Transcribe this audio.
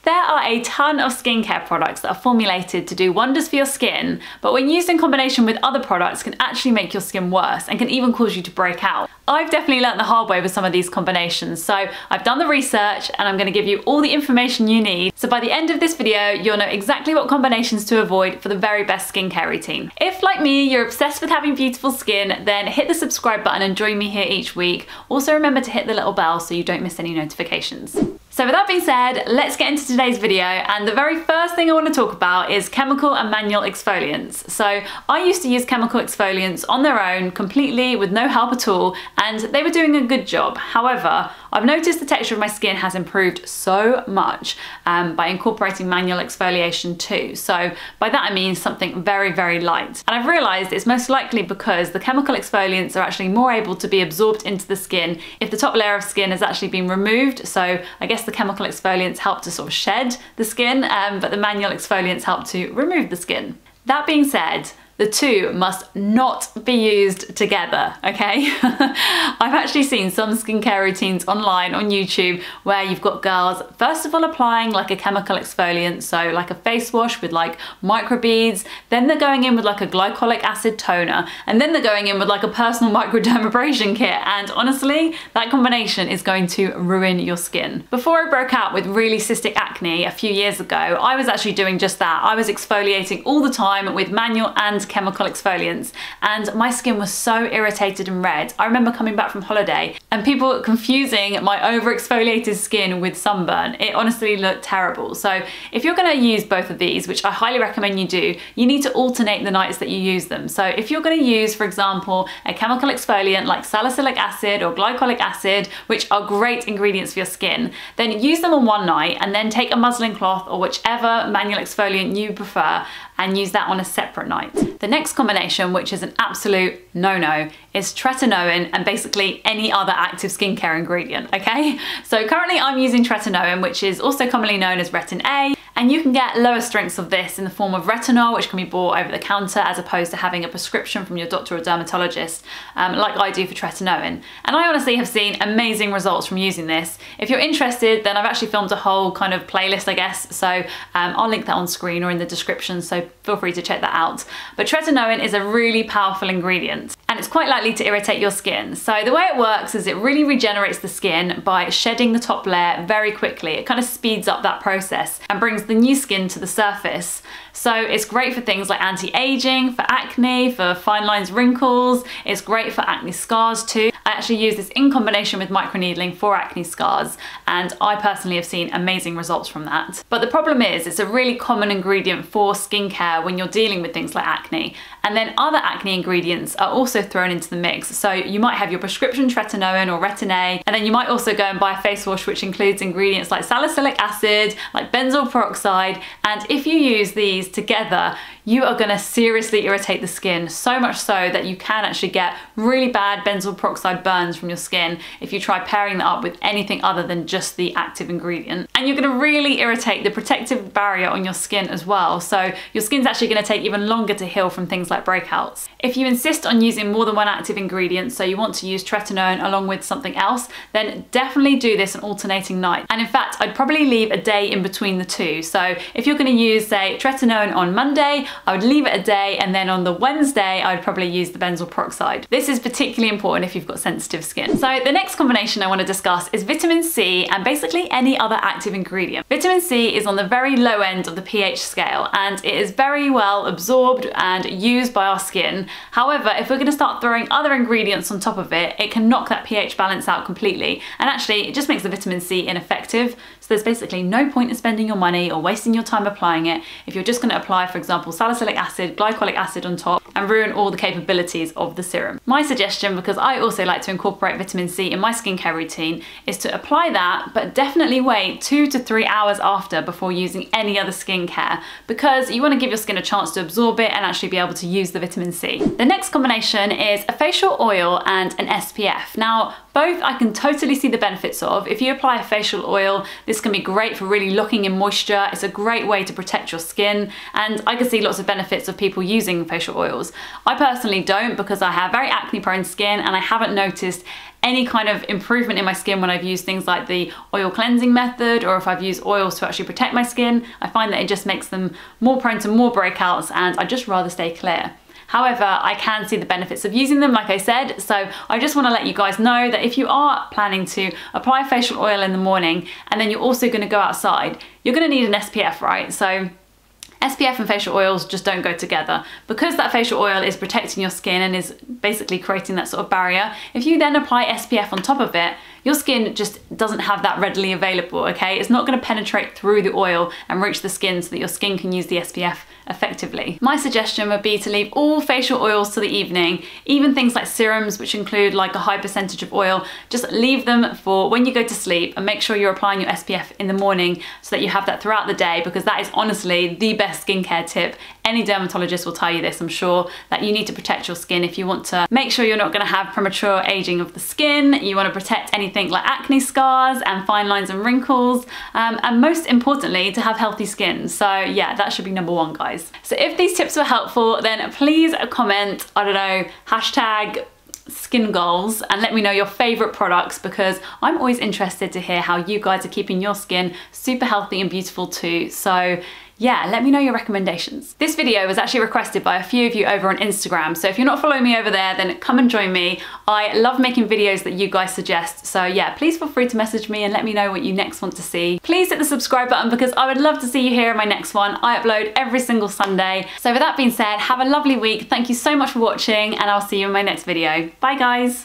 There are a ton of skincare products that are formulated to do wonders for your skin, but when used in combination with other products can actually make your skin worse and can even cause you to break out. I've definitely learnt the hard way with some of these combinations, so I've done the research and I'm going to give you all the information you need, so by the end of this video you'll know exactly what combinations to avoid for the very best skincare routine. If, like me, you're obsessed with having beautiful skin, then hit the subscribe button and join me here each week. Also remember to hit the little bell so you don't miss any notifications. So with that being said, let's get into today's video, and the very first thing I want to talk about is chemical and manual exfoliants. So I used to use chemical exfoliants on their own completely with no help at all, and they were doing a good job. However, I've noticed the texture of my skin has improved so much by incorporating manual exfoliation too. So by that I mean something very, very light. And I've realized it's most likely because the chemical exfoliants are actually more able to be absorbed into the skin if the top layer of skin has actually been removed. So I guess the chemical exfoliants help to sort of shed the skin, but the manual exfoliants help to remove the skin. That being said, the two must not be used together, okay? I've actually seen some skincare routines online on YouTube where you've got girls first of all applying like a chemical exfoliant, so like a face wash with like microbeads, then they're going in with like a glycolic acid toner, and then they're going in with like a personal microdermabrasion kit, and honestly, that combination is going to ruin your skin. Before I broke out with really cystic acne a few years ago, I was actually doing just that. I was exfoliating all the time with manual and chemical exfoliants, and my skin was so irritated and red. I remember coming back from holiday and people confusing my over exfoliated skin with sunburn. It honestly looked terrible. So if you're going to use both of these, which I highly recommend you do, you need to alternate the nights that you use them. So if you're going to use, for example, a chemical exfoliant like salicylic acid or glycolic acid, which are great ingredients for your skin, then use them on one night and then take a muslin cloth or whichever manual exfoliant you prefer and use that on a separate night. The next combination, which is an absolute no-no, is tretinoin and basically any other active skincare ingredient, okay? So currently I'm using tretinoin, which is also commonly known as retin A, and you can get lower strengths of this in the form of retinol, which can be bought over the counter as opposed to having a prescription from your doctor or dermatologist, like I do for tretinoin. And I honestly have seen amazing results from using this. If you're interested, then I've actually filmed a whole kind of playlist, I guess, so I'll link that on screen or in the description, so feel free to check that out. But tretinoin is a really powerful ingredient, and it's quite likely to irritate your skin. So the way it works is it really regenerates the skin by shedding the top layer very quickly. It kind of speeds up that process and brings the new skin to the surface. So it's great for things like anti-aging, for acne, for fine lines, wrinkles. It's great for acne scars too. I actually use this in combination with microneedling for acne scars, and I personally have seen amazing results from that. But the problem is it's a really common ingredient for skincare when you're dealing with things like acne. And then other acne ingredients are also thrown into the mix. So you might have your prescription tretinoin or retin A, and then you might also go and buy a face wash which includes ingredients like salicylic acid, like benzoyl peroxide, and if you use these together, you are going to seriously irritate the skin, so much so that you can actually get really bad benzoyl peroxide burns from your skin if you try pairing that up with anything other than just the active ingredient. And you're going to really irritate the protective barrier on your skin as well, so your skin's actually going to take even longer to heal from things like breakouts. If you insist on using more than one active ingredient, so you want to use tretinoin along with something else, then definitely do this on alternating nights. And in fact, I'd probably leave a day in between the two. So if you're going to use, say, tretinoin on Monday, I would leave it a day, and then on the Wednesday, I would probably use the benzoyl peroxide. This is particularly important if you've got sensitive skin. So the next combination I want to discuss is vitamin C and basically any other active ingredient. Vitamin C is on the very low end of the pH scale, and it is very well absorbed and used by our skin. However, if we're going to start throwing other ingredients on top of it, it can knock that pH balance out completely, and actually it just makes the vitamin C ineffective. So there's basically no point in spending your money or wasting your time applying it if you're just going to apply, for example, salicylic acid, glycolic acid on top and ruin all the capabilities of the serum. My suggestion, because I also like to incorporate vitamin C in my skincare routine, is to apply that, but definitely wait 2 to 3 hours after before using any other skincare, because you want to give your skin a chance to absorb it and actually be able to use the vitamin C. The next combination is a facial oil and an SPF. Now, both I can totally see the benefits of. If you apply a facial oil, this can be great for really locking in moisture. It's a great way to protect your skin, and I can see lots of benefits of people using facial oils. I personally don't, because I have very acne prone skin and I haven't noticed any kind of improvement in my skin when I've used things like the oil cleansing method, or if I've used oils to actually protect my skin. I find that it just makes them more prone to more breakouts, and I'd just rather stay clear. However, I can see the benefits of using them, like I said, so I just want to let you guys know that if you are planning to apply facial oil in the morning and then you're also going to go outside, you're going to need an SPF, right? So SPF and facial oils just don't go together. Because that facial oil is protecting your skin and is basically creating that sort of barrier, if you then apply SPF on top of it, your skin just doesn't have that readily available, okay? It's not going to penetrate through the oil and reach the skin so that your skin can use the SPF effectively. My suggestion would be to leave all facial oils to the evening, even things like serums, which include like a high percentage of oil, just leave them for when you go to sleep, and make sure you're applying your SPF in the morning so that you have that throughout the day, because that is honestly the best skincare tip. Any dermatologist will tell you this, I'm sure, that you need to protect your skin if you want to make sure you're not going to have premature aging of the skin. You want to protect anything like acne scars and fine lines and wrinkles, and most importantly, to have healthy skin. So yeah, that should be number one, guys. So if these tips were helpful, then please comment, I don't know, hashtag skin goals, and let me know your favorite products, because I'm always interested to hear how you guys are keeping your skin super healthy and beautiful too. So yeah, let me know your recommendations. This video was actually requested by a few of you over on Instagram, so if you're not following me over there, then come and join me. I love making videos that you guys suggest, so yeah, please feel free to message me and let me know what you next want to see. Please hit the subscribe button, because I would love to see you here in my next one. I upload every single Sunday. So with that being said, have a lovely week. Thank you so much for watching, and I'll see you in my next video. Bye guys.